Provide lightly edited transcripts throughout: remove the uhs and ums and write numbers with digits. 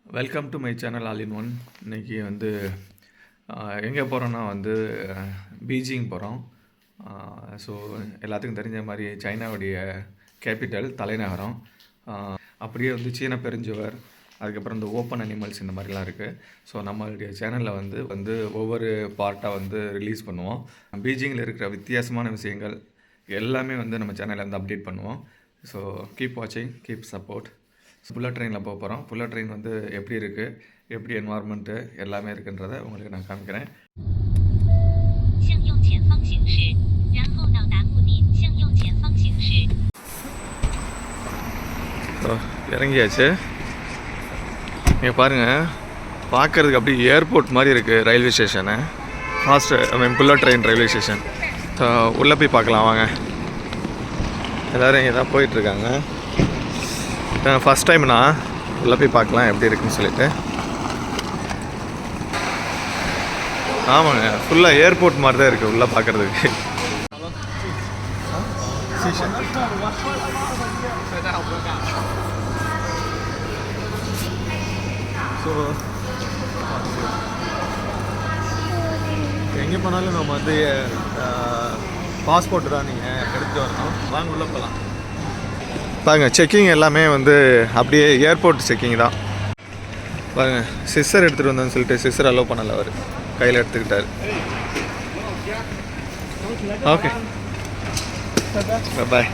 Welcome to my channel all in one. இன்றைக்கி வந்து எங்கே போகிறோன்னா வந்து பீஜிங் போகிறோம். ஸோ எல்லாத்துக்கும் தெரிஞ்ச மாதிரி சைனாவுடைய கேபிட்டல் தலைநகரம். அப்படியே வந்து சீன பெருஞ்சுவர், அதுக்கப்புறம் இந்த ஓப்பன் அனிமல்ஸ் இந்த மாதிரிலாம் இருக்குது. ஸோ நம்மளுடைய சேனலில் வந்து ஒவ்வொரு பார்ட்டாக வந்து ரிலீஸ் பண்ணுவோம். பீஜிங்கில் இருக்கிற வித்தியாசமான விஷயங்கள் எல்லாமே வந்து நம்ம சேனலில் வந்து அப்டேட் பண்ணுவோம். ஸோ கீப் வாட்சிங், கீப் சப்போர்ட். புல்லட் ட்ரெயினில் போக போகிறோம். புல்லட் ட்ரெயின் வந்து எப்படி இருக்குது, எப்படி என்வாயர்மெண்ட்டு எல்லாமே இருக்குன்றதை உங்களுக்கு நான் காமிக்கிறேன். இறங்கியாச்சு. நீங்கள் பாருங்கள், பார்க்குறதுக்கு அப்படி ஏர்போர்ட் மாதிரி இருக்குது railway station. Bullet train railway station. So உள்ளே போய் பார்க்கலாம் வாங்க. எல்லோரும் இங்கே தான் போயிட்டுருக்காங்க. ஃபஸ்ட் டைம்னா உள்ளே போய் பார்க்கலாம் எப்படி இருக்குன்னு சொல்லிட்டு. ஆமாங்க, ஃபுல்லாக ஏர்போர்ட் மாதிரி தான் இருக்குது உள்ளே பார்க்குறதுக்கு. ஸோ எங்கே போனாலும் நம்ம வந்து பாஸ்போர்ட்டு தான் நீங்கள் எடுத்துகிட்டு வரணும். வாங்க உள்ளே போகலாம். பாருங்க, செக்கிங் எல்லாமே வந்து அப்படியே ஏர்போர்ட் செக்கிங் தான். பாருங்க, சிஸ்டர் எடுத்துகிட்டு வந்தோன்னு சொல்லிட்டு சிஸ்டர் அலோவ் பண்ணலை, அவர் கையில் எடுத்துக்கிட்டார். ஓகே, பாய்.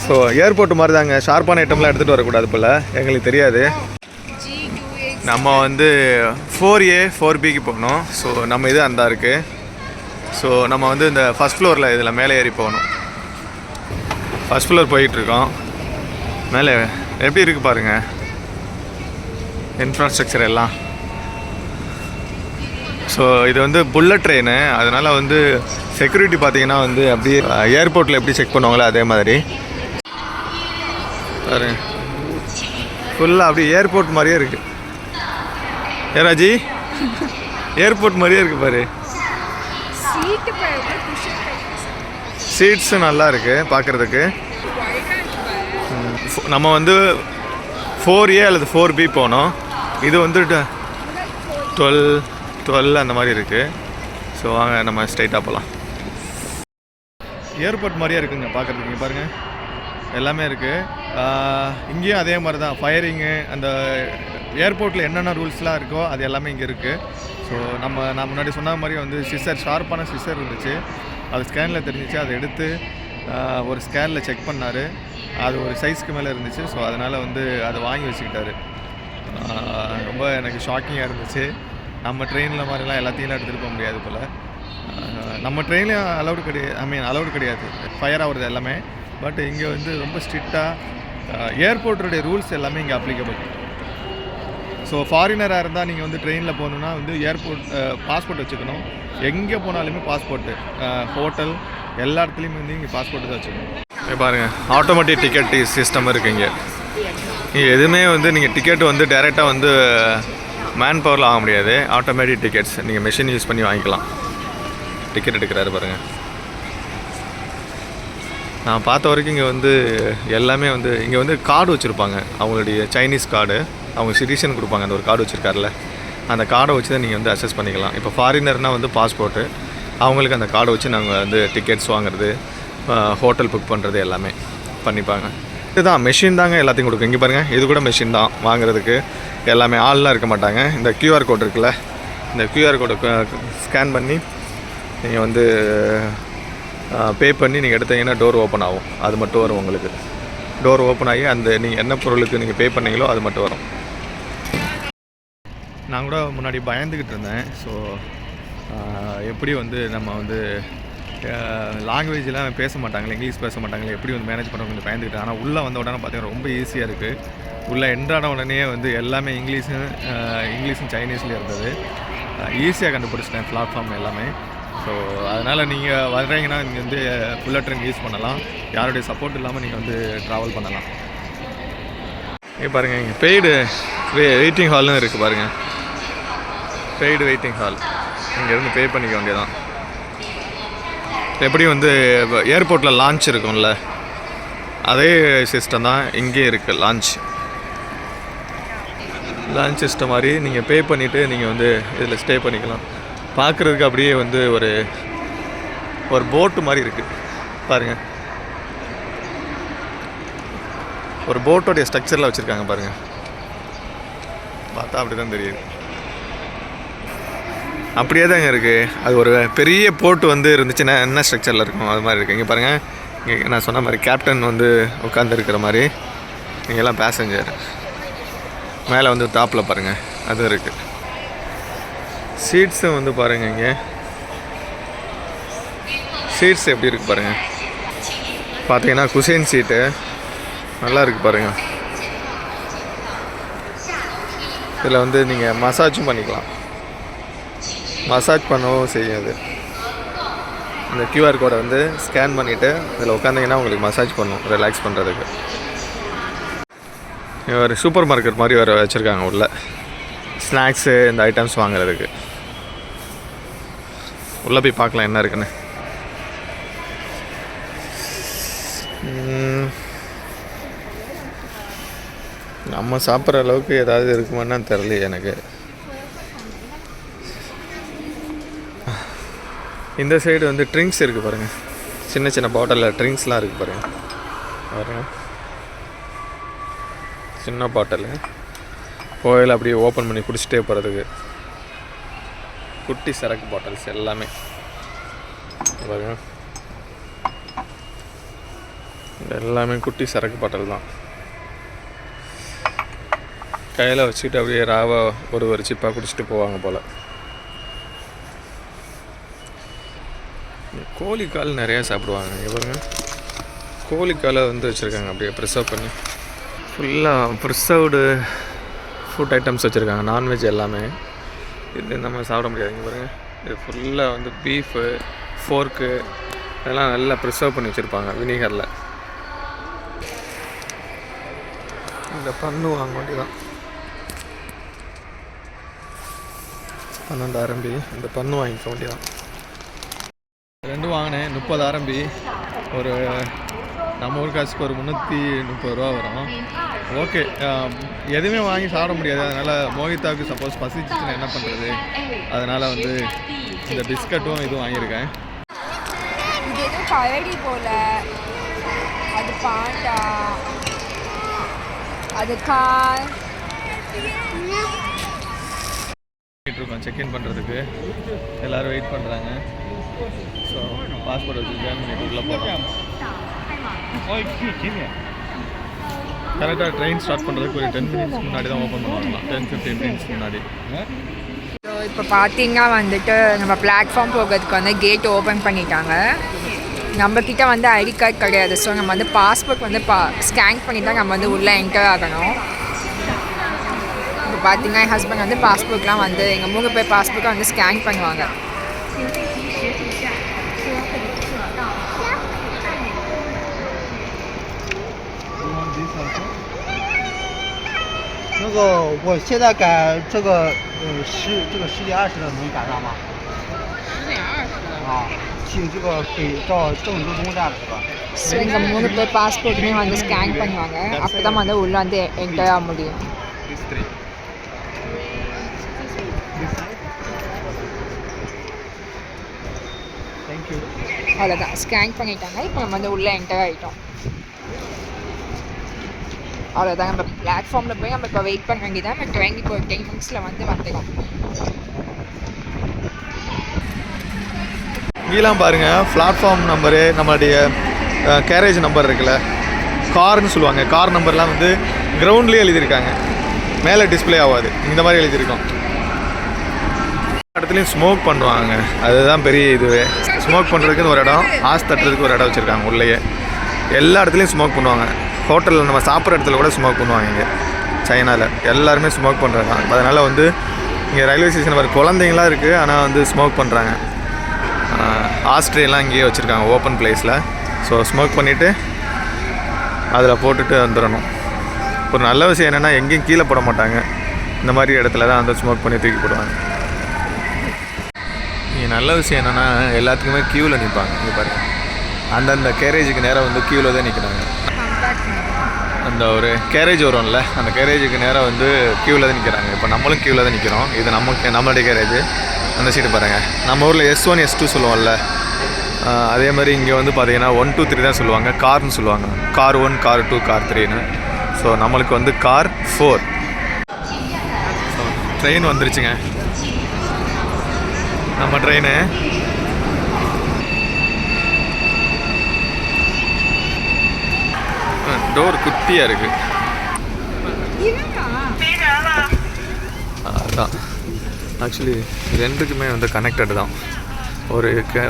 ஸோ ஏர்போர்ட் மாதிரி தாங்க, ஷார்ப்பான ஐட்டம்லாம் எடுத்துகிட்டு வரக்கூடாது போல், எங்களுக்கு தெரியாது. நம்ம வந்து 4A 4Bக்கு போகணும். ஸோ நம்ம இது அந்த இருக்குது. ஸோ நம்ம வந்து இந்த ஃபஸ்ட் ஃப்ளோரில் இதில் மேலே ஏறி போகணும். ஃபஸ்ட் ஃப்ளோர் போயிட்டுருக்கோம். மேலே எப்படி இருக்குது பாருங்கள் இன்ஃப்ராஸ்ட்ரக்சர் எல்லாம். ஸோ இது வந்து புல்லட் ட்ரெயின், அதனால் வந்து செக்யூரிட்டி பார்த்திங்கன்னா வந்து அப்படியே ஏர்போர்ட்டில் எப்படி செக் பண்ணுவாங்களோ அதே மாதிரி பாருங்க. ஃபுல்லாக அப்படியே ஏர்போர்ட் மாதிரியே இருக்குது. ஏராஜி, ஏர்போர்ட் மாதிரியே இருக்குது பாரு. சீட்ஸும் நல்லா இருக்குது பார்க்குறதுக்கு. நம்ம வந்து 4A அல்லது 4B போனோம். இது வந்து 12 அந்த மாதிரி இருக்குது. ஸோ வாங்க நம்ம ஸ்ட்ரைட்டாக போகலாம். ஏர்போர்ட் மாதிரியே இருக்குங்க பார்க்குறதுக்கு. இங்கே பாருங்கள், எல்லாமே இருக்குது. இங்கேயும் அதே மாதிரி தான் ஃபயரிங்கு, அந்த ஏர்போர்ட்டில் என்னென்ன ரூல்ஸ்லாம் இருக்கோ அது எல்லாமே இங்கே இருக்குது. ஸோ நான் முன்னாடி சொன்ன மாதிரி வந்து ஷார்ப்பான சிஸ்டர் இருந்துச்சு. அது ஸ்கேனில் தெரிஞ்சிச்சு. அதை எடுத்து ஒரு ஸ்கேனில் செக் பண்ணார். அது ஒரு சைஸ்க்கு மேலே இருந்துச்சு. ஸோ அதனால் வந்து அதை வாங்கி வச்சுக்கிட்டாரு. ரொம்ப எனக்கு ஷாக்கிங்காக இருந்துச்சு. நம்ம ட்ரெயினில் மாதிரிலாம் எல்லாத்தையும் எடுத்துகிட்டு போக முடியாது போல். நம்ம ட்ரெயின்லேயும் அலௌடு கிடையாது ஃபயர் ஆகுறது எல்லாமே. பட் இங்கே வந்து ரொம்ப ஸ்ட்ரிக்டாக ஏர்போர்ட்டுடைய ரூல்ஸ் எல்லாமே இங்கே அப்ளிகபிள். ஸோ ஃபாரினராக இருந்தால் நீங்கள் வந்து ட்ரெயினில் போகணுன்னா வந்து பாஸ்போர்ட் வச்சுக்கணும். எங்கே போனாலுமே பாஸ்போர்ட்டு, ஹோட்டல் எல்லா இடத்துலையுமே வந்து இங்கே பாஸ்போர்ட்டு தான் வச்சுக்கணும். பாருங்கள், ஆட்டோமேட்டிக் டிக்கெட் சிஸ்டம் இருக்குது இங்கே. எதுவுமே வந்து நீங்கள் டிக்கெட் வந்து டைரெக்டாக வந்து மேன் பவரில் வாங்க முடியாது. ஆட்டோமேட்டிக் டிக்கெட்ஸ் நீங்கள் மெஷின் யூஸ் பண்ணி வாங்கிக்கலாம். டிக்கெட் எடுக்கிறாரு பாருங்கள். நான் பார்த்த வரைக்கும் இங்கே வந்து எல்லாமே வந்து இங்கே வந்து கார்டு வச்சுருப்பாங்க. அவங்களுடைய சைனீஸ் கார்டு, அவங்க சிட்டிசன் கொடுப்பாங்க. அந்த ஒரு கார்டு வச்சுருக்காருல, அந்த கார்டை வச்சு தான் நீங்கள் வந்து அக்சஸ் பண்ணிக்கலாம். இப்போ ஃபாரினர்னால் வந்து பாஸ்போர்ட்டு, அவங்களுக்கு அந்த கார்டை வச்சு நாங்கள் வந்து டிக்கெட்ஸ் வாங்குறது, ஹோட்டல் புக் பண்ணுறது எல்லாமே பண்ணிப்பாங்க. இதுதான் மெஷின் தாங்க எல்லாத்தையும் கொடுக்கும். இங்கே பாருங்கள், இது கூட மெஷின் தான் வாங்குறதுக்கு. எல்லாமே ஆள்லாம் இருக்க மாட்டாங்க. இந்த QR கோட் இருக்குல்ல, இந்த QR கோடை ஸ்கேன் பண்ணி நீங்கள் வந்து பே பண்ணி நீங்கள் எடுத்தீங்கன்னா டோர் ஓப்பன் ஆகும். அது மட்டும் வரும் உங்களுக்கு. டோர் ஓப்பன் ஆகி அந்த நீங்கள் என்ன பொருளுக்கு நீங்கள் பே பண்ணீங்களோ அது மட்டும் வரும். நான் கூட முன்னாடி பயந்துக்கிட்டு இருந்தேன். ஸோ எப்படி வந்து நம்ம வந்து லாங்குவேஜெலாம் பேச மாட்டாங்களே, இங்கிலீஷ் பேச மாட்டாங்களே, எப்படி வந்து மேனேஜ் பண்ண கொஞ்சம் பயந்துக்கிட்டேன். ஆனால் உள்ளே வந்த உடனே பார்த்தீங்கன்னா ரொம்ப ஈஸியாக இருக்குது. உள்ளே என்ட்ரான உடனே வந்து எல்லாமே இங்கிலீஷும் சைனீஸ்லேயும் இருந்தது. ஈஸியாக கண்டுபிடிச்சிட்டேன் பிளாட்ஃபார்ம் எல்லாமே. ஸோ அதனால் நீங்கள் வர்றீங்கன்னா நீங்கள் வந்து புல்லட் ட்ரெயின் யூஸ் பண்ணலாம். யாருடைய சப்போர்ட் இல்லாமல் நீங்கள் வந்து ட்ராவல் பண்ணலாம். இங்கே பாருங்கள், இங்கே பெய்டு வெயிட்டிங் ஹால்னு இருக்குது பாருங்கள். பெய்டு வெயிட்டிங் ஹால், இங்கேருந்து பே பண்ணிக்க வேண்டியதான். எப்படி வந்து ஏர்போர்ட்டில் லான்ச் இருக்கும்ல, அதே சிஸ்டம் தான் இங்கேயும் இருக்குது லான்ச். லான்ச் சிஸ்டம் மாதிரி நீங்கள் பே பண்ணிவிட்டு நீங்கள் வந்து இதில் ஸ்டே பண்ணிக்கலாம். பார்க்குறதுக்கு அப்படியே வந்து ஒரு போட்டு மாதிரி இருக்குது பாருங்கள். ஒரு போட்டோடைய ஸ்ட்ரக்சரில் வச்சுருக்காங்க பாருங்கள். பார்த்தா அப்படி தான் தெரியுது. அப்படியே தாங்க இருக்குது. அது ஒரு பெரிய போட்டு வந்து இருந்துச்சுன்னா என்ன ஸ்ட்ரக்சரில் இருக்கும் அது மாதிரி இருக்குது. இங்கே பாருங்கள், இங்கே நான் சொன்ன மாதிரி கேப்டன் வந்து உட்காந்துருக்கிற மாதிரி, இங்கெல்லாம் பேசஞ்சர். மேலே வந்து டாப்பில் பாருங்கள் அதுவும் இருக்குது. சீட்ஸும் வந்து பாருங்கள், இங்கே சீட்ஸ் எப்படி இருக்குது பாருங்கள். பார்த்தீங்கன்னா குஷன் சீட்டு நல்லா இருக்குது பாருங்கள். இதில் வந்து நீங்கள் மசாஜும் பண்ணிக்கலாம். மசாஜ் பண்ணவும் செய்யும் அது. இந்த கியூஆர் கோடை வந்து ஸ்கேன் பண்ணிவிட்டு இதில் உட்காந்திங்கன்னா உங்களுக்கு மசாஜ் பண்ணும் ரிலாக்ஸ் பண்ணுறதுக்கு. ஒரு சூப்பர் மார்க்கெட் மாதிரி வேறு வச்சுருக்காங்க உள்ள, ஸ்நாக்ஸு இந்த ஐட்டம்ஸ் வாங்குறதுக்கு. உள்ளே போய் பார்க்கலாம் என்ன இருக்குன்னு. நம்ம சாப்பிட்ற அளவுக்கு ஏதாவது இருக்குமான்னு தெரியலையே எனக்கு. இந்த சைடு வந்து ட்ரிங்க்ஸ் இருக்குது பாருங்கள். சின்ன சின்ன பாட்டிலில் ட்ரிங்க்ஸ்லாம் இருக்குது பாருங்கள். பாருங்கள், சின்ன பாட்டில் கோயில் அப்படியே ஓப்பன் பண்ணி குடிச்சிட்டே போகிறதுக்கு. குட்டி சரக்கு பாட்டில்ஸ் எல்லாமே பாருங்க. எல்லாமே குட்டி சரக்கு பாட்டில் தான். கையில் வச்சுக்கிட்டு அப்படியே ராவா ஒரு சிப்பாக குடிச்சிட்டு போவாங்க போல். கோழிக்கால் நிறையா சாப்பிடுவாங்க. இவங்க கோழிக்காலை வந்து வச்சுருக்காங்க அப்படியே ப்ரிசர்வ் பண்ணி. ஃபுல்லாக ப்ரிசர்வ்டு ஃபுட் ஐட்டம்ஸ் வச்சுருக்காங்க, நான்வெஜ் எல்லாமே. இது நம்ம சாப்பிட முடியாதுங்க பாருங்கள். இது ஃபுல்லாக வந்து பீஃபு, ஃபோர்க்கு இதெல்லாம் நல்லா ப்ரிசர்வ் பண்ணி வச்சுருப்பாங்க வினிகரில். இந்த பண்ணு வாங்க வேண்டியதான். 12 RMB இந்த பண்ணு வாங்கிக்க வேண்டியதான். ரெண்டும் வாங்கினேன் 30 RMB. ஒரு நம்ம ஊர் காசுக்கு ஒரு 330 ரூபா வரும். ஓகே, எதுவுமே வாங்கி சாப்பிட முடியாது. அதனால் மோகிதாவுக்கு சப்போஸ் பசிச்சுன்னு என்ன பண்ணுறது, அதனால் வந்து இந்த பிஸ்கட்டும் இதுவும் வாங்கியிருக்கேன். இது எதுவும் கரடி போல், அது பாண்டா, அது கார். இருக்கோம் செக்இன் பண்ணுறதுக்கு. எல்லோரும் வெயிட் பண்ணுறாங்க. ஸோ பாஸ்போர்ட் வச்சு ஜாயின் பண்ணிட்டு உள்ளே போகலாம். கரெக்டாக ட்ரெயின் ஸ்டார்ட் பண்ணுறதுக்கு ஒரு 10 மினிட்ஸ் முன்னாடி தான் ஓப்பன் பண்ணுவாங்களாம். 10-15 மினிட்ஸ் முன்னாடி. ஸோ இப்போ பார்த்தீங்கன்னா வந்துட்டு நம்ம பிளாட்ஃபார்ம் போகிறதுக்கு வந்து கேட் ஓப்பன் பண்ணிட்டாங்க. நம்மக்கிட்ட வந்து ஐடி கார்டு கிடையாது. ஸோ நம்ம வந்து பாஸ்போர்ட் வந்து ஸ்கேன் பண்ணி தான் நம்ம வந்து உள்ளே என்டர் ஆகணும். இப்போ பார்த்தீங்கன்னா என் ஹஸ்பண்ட் வந்து பாஸ்போர்ட்லாம் வந்து எங்கள் 3 பேர் பாஸ்போர்ட்டை வந்து ஸ்கேன் பண்ணுவாங்க. 那个我现在改这个10点20的能赶上吗？10点20的啊，去这个北到郑州东站是吧？ஸோ எங்கள் 3 பேர் பாஸ்போர்ட்டுமே வந்து ஸ்கேன் பண்ணுவாங்க. அப்போ தான் வந்து உள்ளே வந்து என்டர் ஆக முடியும். அவ்வளோதான், ஸ்கேன் பண்ணிட்டாங்க. இப்போ நம்ம வந்து உள்ளே என்டர் ஆகிட்டோம். அவ்வளோதான், நம்ம பிளாட்ஃபார்மில் போய் நம்ம இப்போ வெயிட் பண்ண வேண்டியதான். நம்ம ட்ரெயின் இப்போ 10 மினிட்ஸில் வந்து வந்துடும். இங்கெல்லாம் பாருங்கள், பிளாட்ஃபார்ம் நம்பரு, நம்மளுடைய கேரேஜ் நம்பர் இருக்குல்ல, கார்னு சொல்லுவாங்க. கார் நம்பர்லாம் வந்து கிரவுண்ட்லேயே எழுதியிருக்காங்க, மேலே டிஸ்பிளே ஆகாது. இந்த மாதிரி எழுதியிருக்கோம். இடத்துலையும் ஸ்மோக் பண்ணுவாங்க, அதுதான் பெரிய இதுவே. ஸ்மோக் பண்ணுறதுக்குன்னு ஒரு இடம், ஆஸ் தட்டுறதுக்கு ஒரு இடம் வச்சுருக்காங்க உள்ளேயே. எல்லா இடத்துலையும் ஸ்மோக் பண்ணுவாங்க. ஹோட்டலில் நம்ம சாப்பிட்ற இடத்துல கூட ஸ்மோக் பண்ணுவாங்க. இங்கே சைனாவில் எல்லாருமே ஸ்மோக் பண்ணுறாங்க. அதனால் வந்து இங்கே ரயில்வே ஸ்டேஷன் வர குழந்தைங்களாம் இருக்குது, ஆனால் வந்து ஸ்மோக் பண்ணுறாங்க. ஆஸ்ட்ரேலாம் இங்கேயே வச்சுருக்காங்க ஓப்பன் பிளேஸில். ஸோ ஸ்மோக் பண்ணிவிட்டு அதில் போட்டுட்டு வந்துடணும். ஒரு நல்ல விஷயம் என்னென்னா எங்கேயும் கீழே போட மாட்டாங்க. இந்த மாதிரி இடத்துல தான் வந்து ஸ்மோக் பண்ணி தூக்கி போடுவாங்க. இங்கே நல்ல விஷயம் என்னென்னா எல்லாத்துக்குமே க்யூவில் நிற்பாங்க. இங்கே பாருங்கள், அந்தந்த கேரேஜுக்கு நேராக வந்து க்யூவில் தான் நிற்கிறாங்க. அந்த ஒரு கேரேஜ் வரும்ல, அந்த கேரேஜுக்கு நேராக வந்து க்யூவில் தான் நிற்கிறாங்க. இப்போ நம்மளும் க்யூவில் தான் நிற்கிறோம். இது நம்மளுடைய கேரேஜ். அந்த சீட்டு பாருங்கள். நம்ம ஊரில் S1 S2 சொல்லுவோம்ல, அதே மாதிரி இங்கே வந்து பார்த்தீங்கன்னா 1 2 3 தான் சொல்லுவாங்க. கார்னு சொல்லுவாங்க. கார் 1 கார் 2 கார் 3ன்னு. ஸோ நம்மளுக்கு வந்து கார் 4. ஸோ ட்ரெயின் வந்துருச்சுங்க. நம்ம ட்ரெயின் டோர் குட்டியாக இருக்குது. அதுதான் ஆக்சுவலி ரெண்டுக்குமே வந்து கனெக்டட் தான்.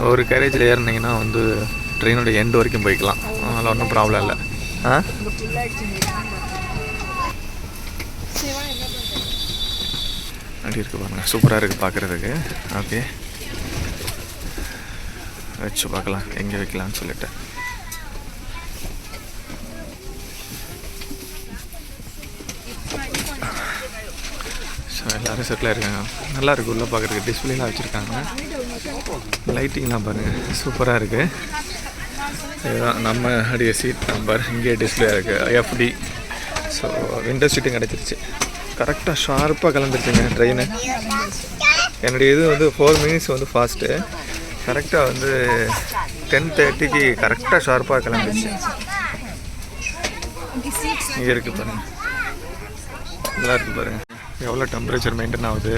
ஒரு கேரேஜில் ஏறினீங்கன்னா வந்து ட்ரெயினோட எண்டு வரைக்கும் போய்க்கலாம். அதனால் ஒன்றும் ப்ராப்ளம் இல்லை. அப்படி இருக்குது பாருங்க, சூப்பராக இருக்குது பார்க்குறதுக்கு. ஓகே, வச்சு பார்க்கலாம் எங்கே வைக்கலான்னு சொல்லிட்டு. ஸோ எல்லோரும் செட்டில் இருக்காங்க. நல்லா இருக்குது உள்ளே பார்க்குறதுக்கு. டிஸ்பிளேலாம் வச்சுருக்காங்க. லைட்டிங்லாம் பாருங்கள், சூப்பராக இருக்குது. இதுதான் நம்ம அடிய சீட் நம்பர். இங்கே டிஸ்பிளே இருக்குது FD. ஸோ விண்டோ சீட்டும் கிடச்சிருச்சு. கரெக்டாக ஷார்ப்பாக கிளம்பிருச்சுங்க ட்ரெயின். என்னுடைய இது வந்து 4 மினிட்ஸ் வந்து ஃபாஸ்ட்டு. கரெக்டாக வந்து 10:30க்கு கரெக்டாக ஷார்ப்பாக கிளம்பிருச்சு. இங்கே இருக்குது பாருங்கள், நல்லா இருக்குது பாருங்கள். எவ்வளோ டெம்பரேச்சர் மெயின்டைன் ஆகுது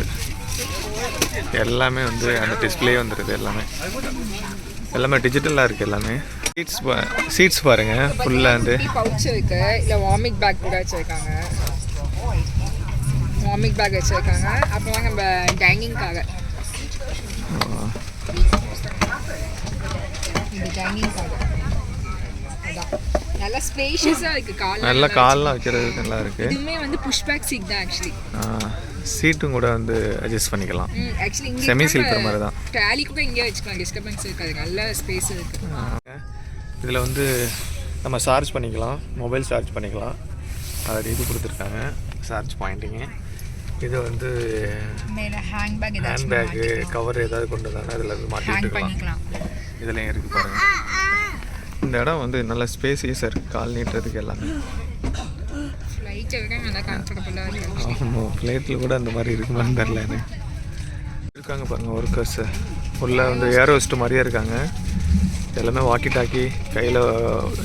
எல்லாமே வந்து அந்த டிஸ்பிளே வந்துடுது. எல்லாமே டிஜிட்டலாக இருக்குது. எல்லாமே சீட்ஸ் பாருங்கள் ஃபுல்லாக வந்து பவுச் இருக்குது. இல்லை வாமிட் பேக் கூட வச்சுருக்காங்க. வாமிட் பேக் வச்சுருக்காங்க. அப்புறம் நம்ம டைனிங்காக டைனிங்காக நல்லா ஸ்பேஷியஸாக இருக்குது. நல்லா கால்லாம் வைக்கிறது நல்லா இருக்குது. இதுவுமே வந்து புஷ் பேக் சீட் தான் ஆக்சுவலி. சீட்டும் கூட வந்து அட்ஜஸ்ட் பண்ணிக்கலாம். ஆக்சுவலி செமி ஸ்லீப்பர் மாதிரி தான். ட்ராலி கூட இங்கே வச்சுக்கலாம், டிஸ்டர்பன்ஸ் இருக்காது. நல்ல ஸ்பேஸ் இருக்குது. இதில் வந்து நம்ம சார்ஜ் பண்ணிக்கலாம், மொபைல் சார்ஜ் பண்ணிக்கலாம். அது இது கொடுத்துருக்காங்க சார்ஜ் பாயிண்டிங்கு. இது வந்து ஹேண்ட்பேக்கு கவர் ஏதாவது கொண்டு வந்தாங்க அதில் வந்து மாட்டிக்கலாம். இதுலேயும் இருக்குது பாருங்கள். இந்த இடம் வந்து நல்ல ஸ்பேசியஸாக இருக்குது. கால் நீட்டுறதுக்கு எல்லாமே. ஆமாம், ஃப்ளைட்டில் கூட அந்த மாதிரி இருக்குமான்னு தெரில எனக்கு. இருக்காங்க பாருங்கள் ஒர்க்கர்ஸு. உள்ள வந்து ஏரோஸ்ட் மாதிரியே இருக்காங்க. எல்லாமே வாக்கி டாக்கி கையில்,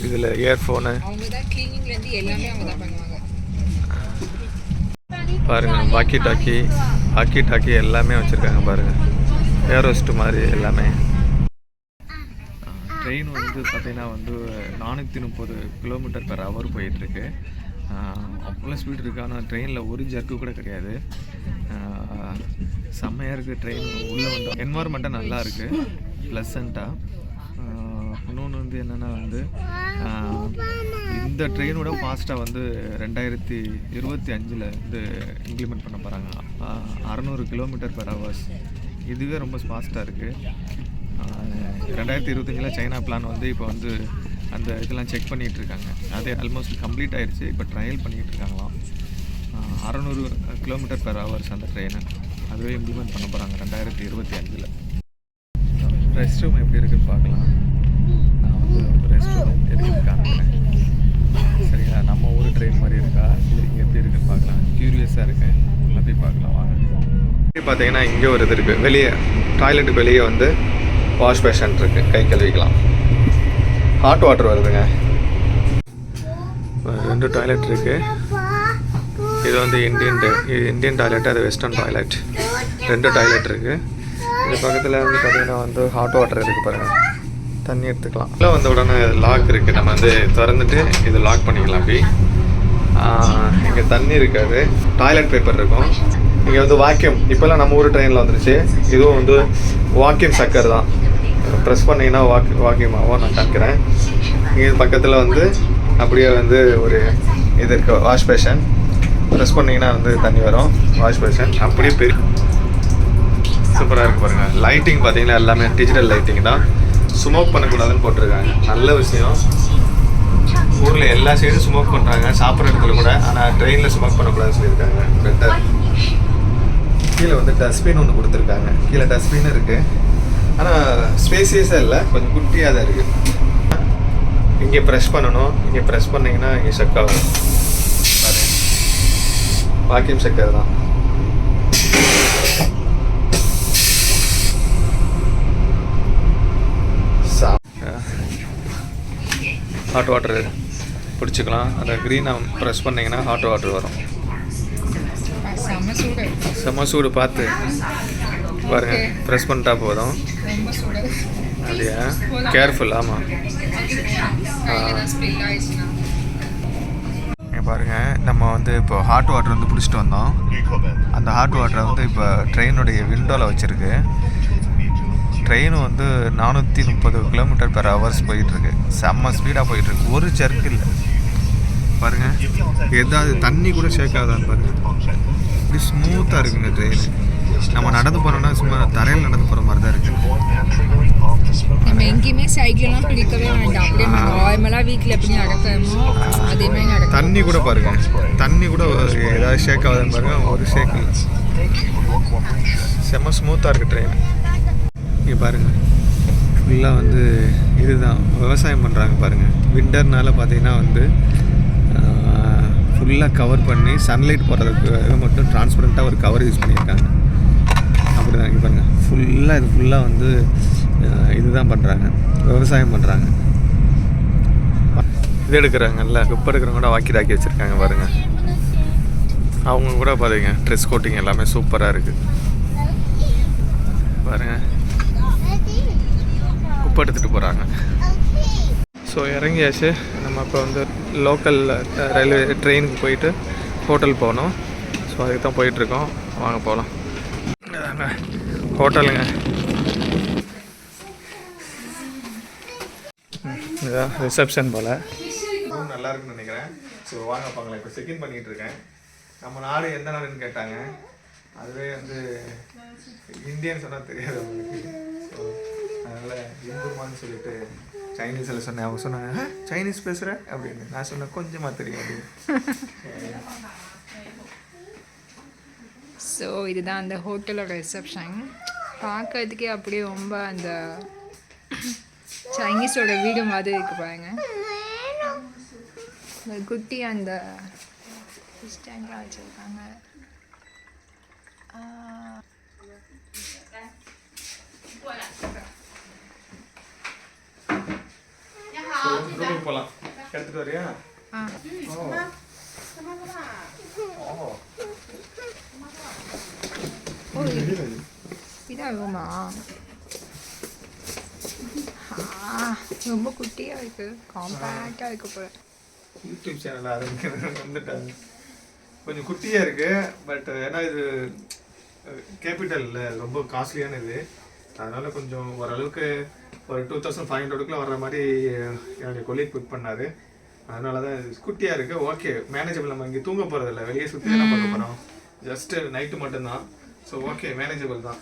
இதில் இயர்ஃபோனு பாருங்கள். வாக்கி டாக்கி எல்லாமே வச்சுருக்காங்க பாருங்கள். ஏரோஸ்ட் மாதிரி எல்லாமே. ட்ரெயின் வந்து பார்த்திங்கன்னா வந்து 430 km/h போயிட்டுருக்கு. அவ்வளோ ஸ்பீட் இருக்குது. ஆனால் ட்ரெயினில் ஒரு ஜர்க்கு கூட கிடையாது. செம்மையாக இருக்குது ட்ரெயின். உள்ளே வந்து என்வாயர்மெண்ட்டாக நல்லா இருக்குது, ப்ளசண்ட்டாக. இன்னொன்று வந்து என்னென்னா வந்து இந்த ட்ரெயினோட ஃபாஸ்ட்டாக வந்து 2025 வந்து இம்ப்ளிமெண்ட் பண்ண போகிறாங்க. 600 km/h. இதுவே ரொம்ப ஃபாஸ்ட்டாக இருக்குது. 2025 சைனா பிளான் வந்து இப்போ வந்து அந்த இதெல்லாம் செக் பண்ணிகிட்ருக்காங்க. அதே ஆல்மோஸ்ட் கம்ப்ளீட் ஆகிடுச்சு. இப்போ ட்ரையல் பண்ணிகிட்ருக்காங்களாம். 600 km/h அந்த ட்ரெயினை அதுவே இம்ப்ளிமெண்ட் பண்ண போகிறாங்க 2025. ரெஸ்ட் ரூம் எப்படி இருக்குன்னு பார்க்கலாம். நான் வந்து ரெஸ்ட் ரூம் எடுத்துருக்காங்க. சரிங்களா, நம்ம ஊர் ட்ரெயின் மாதிரி இருக்கா இல்லை இங்கே எப்படி இருக்குன்னு பார்க்கலாம். க்யூரியஸாக இருக்கேன். போய் பார்க்கலாம் வாங்க. பார்த்தீங்கன்னா இங்கே ஒரு இது இருக்குது. வெளியே டாய்லெட்டுக்கு வெளியே வந்து வாஷ் பேஷன் இருக்குது, கை கழுவிக்கலாம். ஹாட் வாட்டர் வருதுங்க. 2 டாய்லெட் இருக்குது. இது வந்து இந்தியன் டாய்லெட், அது வெஸ்டர்ன் டாய்லெட். 2 டாய்லெட் இருக்குது. இது பக்கத்தில் வந்து பார்த்திங்கன்னா வந்து ஹாட் வாட்டர் இருக்குது பாருங்கள், தண்ணி எடுத்துக்கலாம். உள்ளே வந்த உடனே லாக் இருக்குது. நம்ம வந்து திறந்துட்டு இது லாக் பண்ணிக்கலாம். அப்படி இங்கே தண்ணி இருக்காது, டாய்லெட் பேப்பர் இருக்கும். இங்கே வந்து வாக்யூம். இப்போல்லாம் நம்ம ஊர் ட்ரெயினில் வந்துருச்சு. இதுவும் வந்து வாக்யூம் சக்கர் தான். ப்ரெஸ் பண்ணிங்கன்னா வாக்யூம் ஆகும். நான் காமிக்கிறேன். இங்கே பக்கத்தில் வந்து அப்படியே வந்து ஒரு இது இருக்குது, வாஷ் பேஷன். ப்ரெஸ் பண்ணிங்கன்னா வந்து தண்ணி வரும். வாஷ் பேஷன் அப்படியே பெரிய சூப்பராக இருக்குது பாருங்கள். லைட்டிங் பார்த்தீங்கன்னா எல்லாமே டிஜிட்டல் லைட்டிங் தான். ஸ்மோக் பண்ணக்கூடாதுன்னு போட்டிருக்காங்க. நல்ல விஷயம். ஊரில் எல்லா சைடும் ஸ்மோக் பண்ணுறாங்க, சாப்பிட்ற இடத்துல கூட. ஆனால் ட்ரெயினில் ஸ்மோக் பண்ணக்கூடாதுன்னு சொல்லியிருக்காங்க. பெட்டர். கீழே வந்து டஸ்ட்பின் ஒன்று கொடுத்துருக்காங்க. கீழே டஸ்ட்பின் இருக்குது. ஆனால் ஸ்பேசியஸாக இல்லை, கொஞ்சம் குட்டியாக தான் இருக்குது. இங்கே ப்ரெஸ் பண்ணணும். இங்கே ப்ரெஸ் பண்ணிங்கன்னா இங்கே செக் ஆகும். வாக்யூம் செக்கர் தான். ஹாட் வாட்டர் பிடிச்சிக்கலாம். அந்த க்ரீனை ப்ரெஸ் பண்ணிங்கன்னா ஹாட் வாட்டர் வரும். செம்ம சூடு பார்த்து பாருங்க. ப்ரெஸ் பண்ணிட்டா போதும். அப்படியா? கேர்ஃபுல். ஆமாம். பாருங்கள், நம்ம வந்து இப்போ ஹாட் வாட்டர் வந்து பிடிச்சிட்டு வந்தோம். அந்த ஹாட் வாட்டரை வந்து இப்போ ட்ரெயினுடைய விண்டோவில் வச்சுருக்கு. ட்ரெயின் வந்து 430 km/h போயிட்டுருக்கு. செம்ம ஸ்பீடாக போயிட்டுருக்கு. ஒரு ஜர்க்கு இல்லை பாருங்கள். எதாவது தண்ணி கூட ஷேக் ஆகுதான்னு பாருங்கள். இப்படி ஸ்மூத்தாக இருக்குங்க ட்ரெயின். நம்ம நடந்து போகிறோம்னா சும்மா தரையில் நடந்து போகிற மாதிரி தான் இருக்குது. நம்ம எங்கேயுமே சைக்கிள்லாம் பிடிக்கவே வேண்டாம். அப்படியே நார்மலாக வீட்டில் எப்படி நடக்கிறோமோ அதே மாதிரி நடக்கும். தண்ணி கூட பாருங்கள். தண்ணி கூட ஏதாவது ஷேக் ஆகுதுன்னு பாருங்கள். ஒரு ஷேக் இல்லை. செம்ம ஸ்மூத்தாக இருக்குது ட்ரெயின். இங்கே பாருங்கள், ஃபுல்லாக வந்து இதுதான் விவசாயம் பண்ணுறாங்க பாருங்கள். விண்டர்னால பார்த்தீங்கன்னா வந்து ஃபுல்லாக கவர் பண்ணி சன்லைட் போகிறதுக்கு மட்டும் டிரான்ஸ்பரண்ட்டாக ஒரு கவர் யூஸ் பண்ணியிருக்காங்க. அப்படி தான் இங்கே பாருங்கள். ஃபுல்லாக வந்து இதுதான் பண்ணுறாங்க, விவசாயம் பண்ணுறாங்க. இது எடுக்கிறாங்கல்ல, குப்பை எடுக்கிறவங்க கூட வாக்கி தாக்கி வச்சுருக்காங்க பாருங்கள். அவங்க கூட பாருங்க ட்ரெஸ் கோட்டிங் எல்லாமே சூப்பராக இருக்குது பாருங்கள். குப்பை எடுத்துகிட்டு போகிறாங்க. ஸோ இறங்கியாச்சு. நம்ம இப்போ வந்து லோக்கல் ரயில்வே ட்ரெயினுக்கு போயிட்டு ஹோட்டல் போகணும். ஸோ அதுக்கு தான் போயிட்டுருக்கோம். வாங்க போகலாம். ஹோட்டலுங்க. இதுதான் ரிசப்ஷன் போல். ரூம் நல்லா இருக்குன்னு நினைக்கிறேன். ஸோ வாங்க பாங்களேன். இப்போ செக்இன் பண்ணிகிட்டு இருக்கேன். நம்ம நாடு எந்த நாடுன்னு கேட்டாங்க. அதுவே வந்து இந்தியன் சொன்னால் தெரியாது அவங்களுக்கு. ஸோ அதனால் இந்துமான்னு சொல்லிட்டு சைனீஸில் சொன்னேன். அவங்க சொன்னாங்க சைனீஸ் பேசுகிறேன் அப்படின்னு. நான் சொன்னேன் கொஞ்சமாக தெரியும் அப்படின்னு. ஸோ இதுதான் அந்த ஹோட்டலோட ரிசப்ஷன். பார்க்கறதுக்கே அப்படியே ரொம்ப அந்த சைனீஸோட வீடு மாதிரி இருக்கு பாருங்க. இந்த குட்டி அந்த ஸ்டாண்ட்லாம் வச்சுருக்காங்க. போகலாம். எடுத்துகிட்டு வரியா? இதான் ரூமா? ரொம்ப குட்டியாக இருக்குது, காம்பேக்டாக இருக்குது போல. யூடியூப் சேனல் ஆரம்பிக்கிறது வந்துட்டாங்க. கொஞ்சம் குட்டியாக இருக்குது. பட் ஏன்னா இது கேபிட்டலில் ரொம்ப காஸ்ட்லியான இது. அதனால் கொஞ்சம் ஓரளவுக்கு ஒரு 2500 வர்ற மாதிரி என்னுடைய கொலீக் புக் பண்ணார். அதனால தான் குட்டியாக இருக்குது. Okay, manageable. நம்ம இங்கே தூங்க போகிறதில்ல, வெளியே சுற்றி என்ன பார்க்க போகிறோம். ஜஸ்ட்டு நைட்டு மட்டும்தான். ஸோ ஓகே, மேனேஜபிள் தான்.